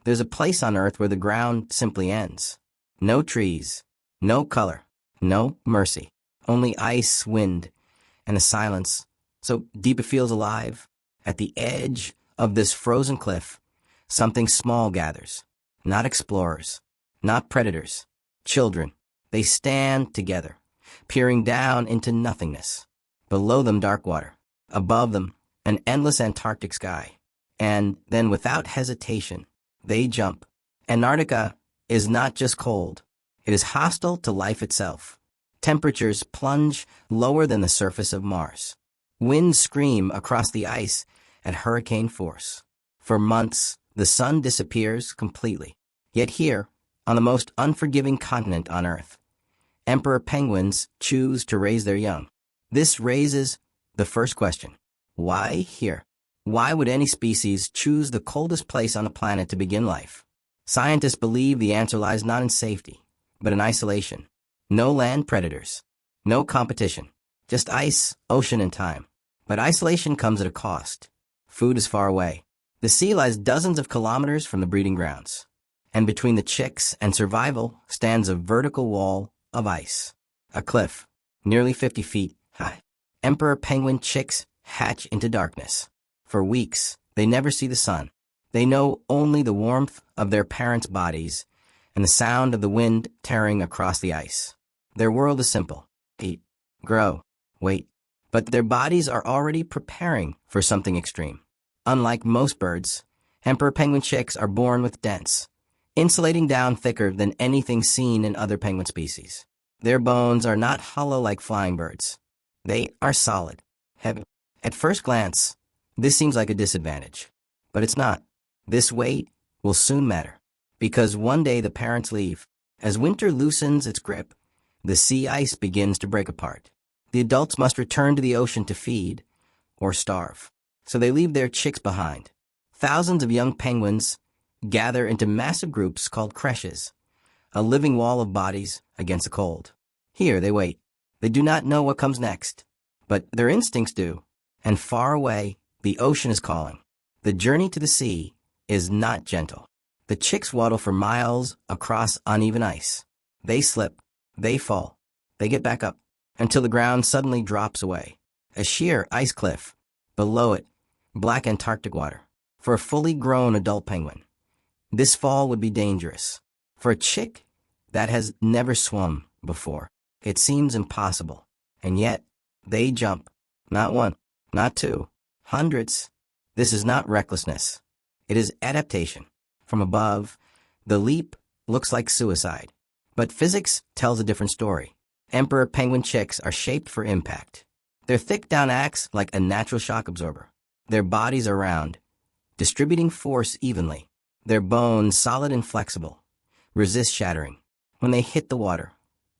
There's a place on Earth where the ground simply ends. No trees, no color, no mercy. Only ice, wind, and a silence so deep it feels alive. At the edge of this frozen cliff, something small gathers. Not explorers, not predators, children. They stand together, peering down into nothingness. Below them, dark water. Above them, an endless Antarctic sky. And then, without hesitation, they jump. Antarctica is not just cold. It is hostile to life itself. Temperatures plunge lower than the surface of Mars. Winds scream across the ice at hurricane force. For months, the sun disappears completely. Yet here, on the most unforgiving continent on Earth, emperor penguins choose to raise their young. This raises the first question. Why here? Why would any species choose the coldest place on the planet to begin life? Scientists believe the answer lies not in safety, but in isolation. No land predators, no competition, just ice, ocean, and time. But isolation comes at a cost. Food is far away. The sea lies dozens of kilometers from the breeding grounds. And between the chicks and survival stands a vertical wall of ice. A cliff, nearly 50 feet high. Emperor penguin chicks hatch into darkness. For weeks, they never see the sun. They know only the warmth of their parents' bodies and the sound of the wind tearing across the ice. Their world is simple. Eat, grow, wait. But their bodies are already preparing for something extreme. Unlike most birds, emperor penguin chicks are born with dents, insulating down thicker than anything seen in other penguin species. Their bones are not hollow like flying birds. They are solid, heavy. At first glance, this seems like a disadvantage. But it's not. This weight will soon matter. Because one day the parents leave. As winter loosens its grip, the sea ice begins to break apart. The adults must return to the ocean to feed or starve. So they leave their chicks behind. Thousands of young penguins gather into massive groups called creches, a living wall of bodies against the cold. Here they wait. They do not know what comes next, but their instincts do. And far away, the ocean is calling. The journey to the sea is not gentle. The chicks waddle for miles across uneven ice. They slip, they fall, they get back up, until the ground suddenly drops away. A sheer ice cliff. Below it, black Antarctic water. For a fully grown adult penguin, this fall would be dangerous. For a chick that has never swum before, it seems impossible. And yet, they jump. Not one, not two, hundreds. This is not recklessness. It is adaptation. From above, the leap looks like suicide. But physics tells a different story. Emperor penguin chicks are shaped for impact. Their thick down acts like a natural shock absorber. Their bodies are round, distributing force evenly. Their bones solid and flexible, resist shattering. When they hit the water,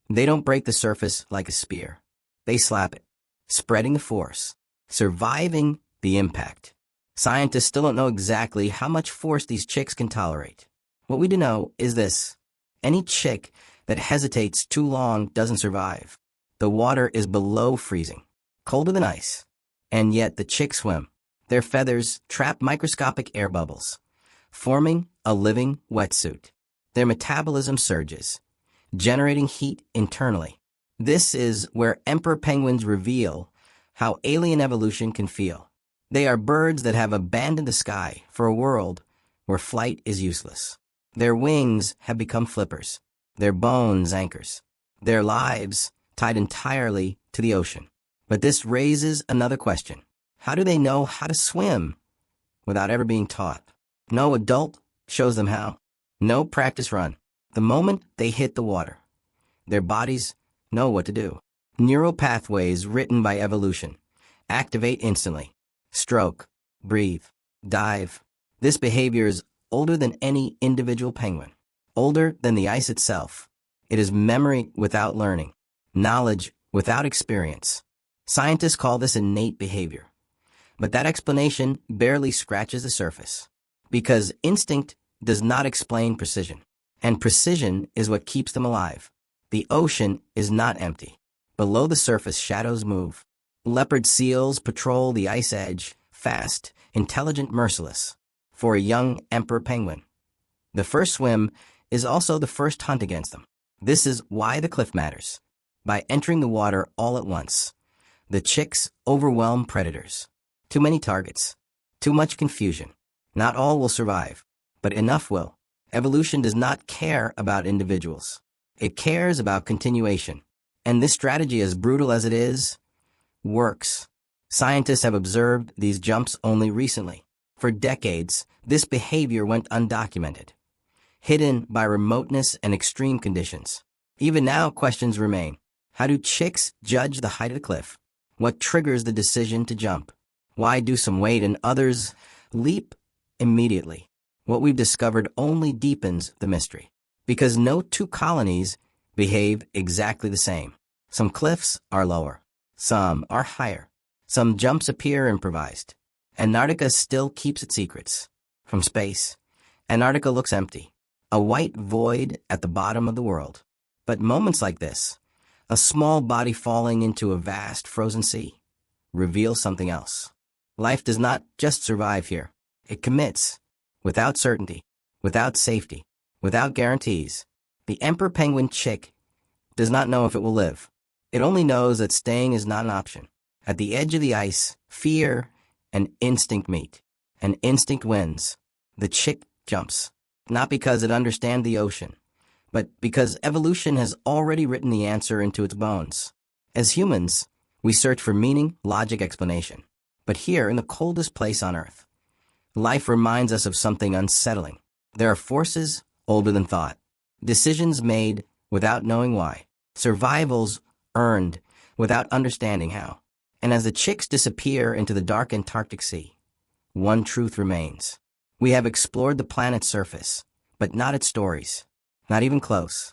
they don't break the surface like a spear. They slap it, spreading the force, surviving the impact. Scientists still don't know exactly how much force these chicks can tolerate. What we do know is this. Any chick that hesitates too long doesn't survive. The water is below freezing, colder than ice. And yet the chicks swim. Their feathers trap microscopic air bubbles, forming a living wetsuit. Their metabolism surges, generating heat internally. This is where emperor penguins reveal how alien evolution can feel. They are birds that have abandoned the sky for a world where flight is useless. Their wings have become flippers, their bones anchors, their lives tied entirely to the ocean. But this raises another question. How do they know how to swim without ever being taught? No adult shows them how. No practice run. The moment they hit the water, their bodies know what to do. Neural pathways written by evolution activate instantly. Stroke, breathe, dive. This behavior is older than any individual penguin, older than the ice itself. It is memory without learning, knowledge without experience. Scientists call this innate behavior. But that explanation barely scratches the surface, because instinct does not explain precision, and precision is what keeps them alive. The ocean is not empty. Below the surface, shadows move. Leopard seals patrol the ice edge, fast, intelligent, merciless. For a young emperor penguin, The first swim is also the first hunt against them. This is why the cliff matters. By entering the water all at once, the chicks overwhelm predators. Too many targets. Too much confusion. Not all will survive, but enough will. Evolution does not care about individuals. It cares about continuation. And this strategy, as brutal as it is, works. Scientists have observed these jumps only recently. For decades, this behavior went undocumented, hidden by remoteness and extreme conditions. Even now, questions remain. How do chicks judge the height of the cliff? What triggers the decision to jump? Why do some wait and others leap immediately? What we've discovered only deepens the mystery, because no two colonies behave exactly the same. Some cliffs are lower, some are higher, some jumps appear improvised. Antarctica still keeps its secrets. From space, Antarctica looks empty, a white void at the bottom of the world. But moments like this, a small body falling into a vast frozen sea, reveal something else. Life does not just survive here. It commits, without certainty, without safety, without guarantees. The emperor penguin chick does not know if it will live. It only knows that staying is not an option. At the edge of the ice, fear and instinct meet, and instinct wins. The chick jumps, not because it understands the ocean, but because evolution has already written the answer into its bones. As humans, we search for meaning, logic, explanation. But here, in the coldest place on Earth, life reminds us of something unsettling. There are forces older than thought, decisions made without knowing why, survivals earned without understanding how. And as the chicks disappear into the dark Antarctic Sea, one truth remains. We have explored the planet's surface, but not its stories, not even close.